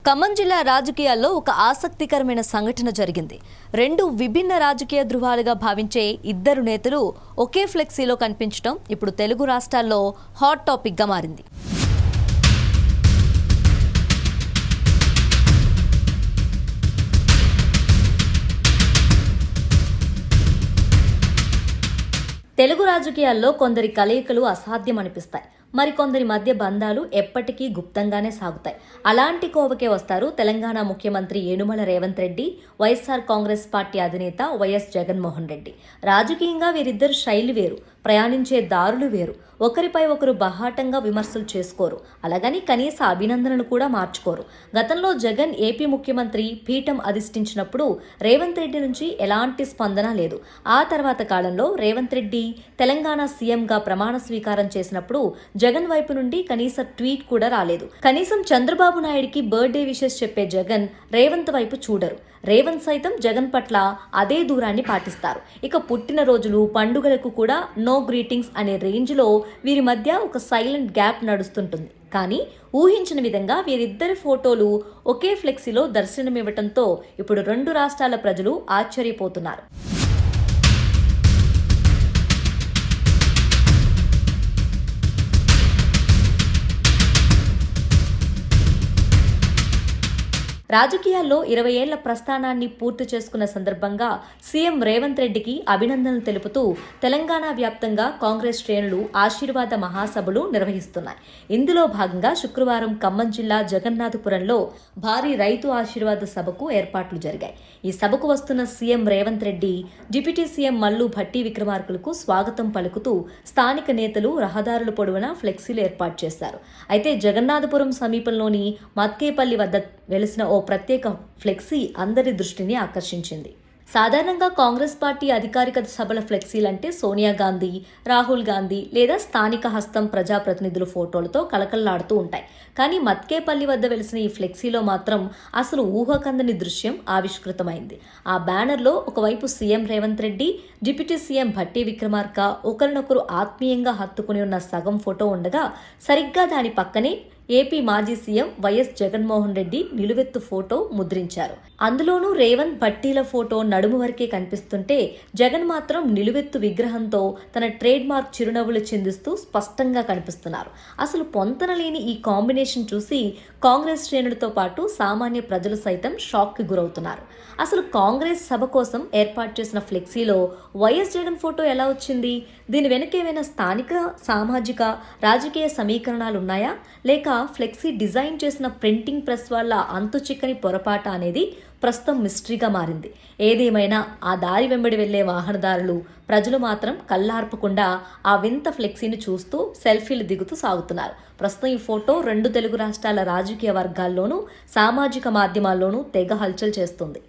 ఖమ్మం జిల్లా రాజకీయాల్లో ఒక ఆసక్తికరమైన సంఘటన జరిగింది. రెండు విభిన్న రాజకీయ ధృవాలుగా భావించే ఇద్దరు నేతలు ఒకే ఫ్లెక్సీలో కనిపించడం ఇప్పుడు తెలుగు రాష్ట్రాల్లో హాట్ టాపిక్గా మారింది. తెలుగు రాజకీయాల్లో కొందరి కలయికలు అసాధ్యం అనిపిస్తాయి. మరికొందరి మధ్య బంధాలు ఎప్పటికీ గుప్తంగానే సాగుతాయి. అలాంటి కోవకే వస్తారు తెలంగాణ ముఖ్యమంత్రి యనుమల రేవంత్ రెడ్డి, వైఎస్ఆర్ కాంగ్రెస్ పార్టీ అధినేత వైఎస్ జగన్మోహన్ రెడ్డి. రాజకీయంగా వీరిద్దరు శైలి వేరు, ప్రయాణించే దారులు వేరు. ఒకరిపై ఒకరు బహాటంగా విమర్శలు చేసుకోరు, అలాగని కనీస అభినందనలు కూడా మార్చుకోరు. గతంలో జగన్ ఏపీ ముఖ్యమంత్రి పీఠం అధిష్ఠించినప్పుడు రేవంత్ రెడ్డి నుంచి ఎలాంటి స్పందన లేదు. ఆ తర్వాత కాలంలో రేవంత్ రెడ్డి తెలంగాణ సీఎంగా ప్రమాణ స్వీకారం చేసినప్పుడు జగన్ వైపు నుండి కనీస ట్వీట్ కూడా రాలేదు. కనీసం చంద్రబాబు నాయుడికి బర్త్డే విషెస్ చెప్పే జగన్ రేవంత్ వైపు చూడరు. రేవంత్ సైతం జగన్ పట్ల అదే దూరాన్ని పాటిస్తారు. ఇక పుట్టినరోజులు, పండుగలకు కూడా నో గ్రీటింగ్స్ అనే రేంజ్లో వీరి మధ్య ఒక సైలెంట్ గ్యాప్ నడుస్తుంటుంది. కానీ ఊహించిన విధంగా వీరిద్దరి ఫోటోలు ఒకే ఫ్లెక్సీలో దర్శనమివ్వటంతో ఇప్పుడు రెండు రాష్ట్రాల ప్రజలు ఆశ్చర్యపోతున్నారు. రాజకీయాల్లో 20 ఏళ్ల ప్రస్థానాన్ని పూర్తి చేసుకున్న సందర్భంగా సీఎం రేవంత్ రెడ్డికి అభినందనలు తెలుపుతూ తెలంగాణ వ్యాప్తంగా కాంగ్రెస్ శ్రేణులు ఆశీర్వాద మహాసభలు నిర్వహిస్తున్నాయి. ఇందులో భాగంగా శుక్రవారం ఖమ్మం జిల్లా జగన్నాథపురంలో భారీ రైతు ఆశీర్వాద సభకు ఏర్పాట్లు జరిగాయి. ఈ సభకు వస్తున్న CM Revanth Reddy, deputy CM Mallu Bhatti విక్రమార్కలకు స్వాగతం పలుకుతూ స్థానిక నేతలు రహదారుల పొడవునా ఫ్లెక్సీలు ఏర్పాటు చేశారు. అయితే జగన్నాథపురం సమీపంలోని మత్కేపల్లి వద్ద వెలిసిన ఓ ప్రత్యేక ఫ్లెక్సీ అందరి దృష్టిని ఆకర్షించింది. సాధారణంగా కాంగ్రెస్ పార్టీ అధికారిక సభల ఫ్లెక్సీలంటే సోనియా గాంధీ, రాహుల్ గాంధీ లేదా స్థానిక హస్తం ప్రజాప్రతినిధుల ఫోటోలతో కలకల్లాడుతూ ఉంటాయి. కానీ మత్కేపల్లి వద్ద వెలిసిన ఈ ఫ్లెక్సీలో మాత్రం అసలు ఊహకందని దృశ్యం ఆవిష్కృతమైంది. ఆ బ్యానర్లో ఒకవైపు CM Revanth Reddy, deputy CM Bhatti Vikramarka ఒకరినొకరు ఆత్మీయంగా హత్తుకుని ఉన్న సగం ఫోటో ఉండగా, సరిగ్గా దాని పక్కనే ఏపీ మాజీ సీఎం వైఎస్ జగన్మోహన్ రెడ్డి నిలువెత్తు ఫోటో ముద్రించారు. అందులోనూ రేవంత్ భట్టీల ఫోటో నడుము వరకే కనిపిస్తుంటే, జగన్ మాత్రం నిలువెత్తు విగ్రహంతో తన ట్రేడ్ మార్క్ చిరునవ్వులు చిందిస్తూ స్పష్టంగా కనిపిస్తున్నారు. అసలు పొంతనలేని ఈ కాంబినేషన్ చూసి కాంగ్రెస్ శ్రేణులతో పాటు సామాన్య ప్రజలు సైతం షాక్కి గురవుతున్నారు. అసలు కాంగ్రెస్ సభ కోసం ఏర్పాటు చేసిన ఫ్లెక్సీలో వైఎస్ జగన్ ఫోటో ఎలా వచ్చింది? దీని వెనక ఏమైనా స్థానిక, సామాజిక, రాజకీయ సమీకరణాలున్నాయా? లేక ఫ్లెక్సీ డిజైన్ చేసిన ప్రింటింగ్ ప్రెస్ వల్ల అంతు చిక్కని పొరపాట అనేది ప్రస్తుతం మిస్టరీగా మారింది. ఏదేమైనా ఆ దారి వెంబడి వెళ్లే వాహనదారులు, ప్రజలు మాత్రం కళ్ళార్పకుండా ఆ వింత ఫ్లెక్సీని చూస్తూ సెల్ఫీలు దిగుతూ సాగుతున్నారు. ప్రస్తుతం ఈ ఫోటో రెండు తెలుగు రాష్ట్రాల రాజకీయ వర్గాల్లోనూ, సామాజిక మాధ్యమాల్లోనూ తెగ హల్చల్ చేస్తుంది.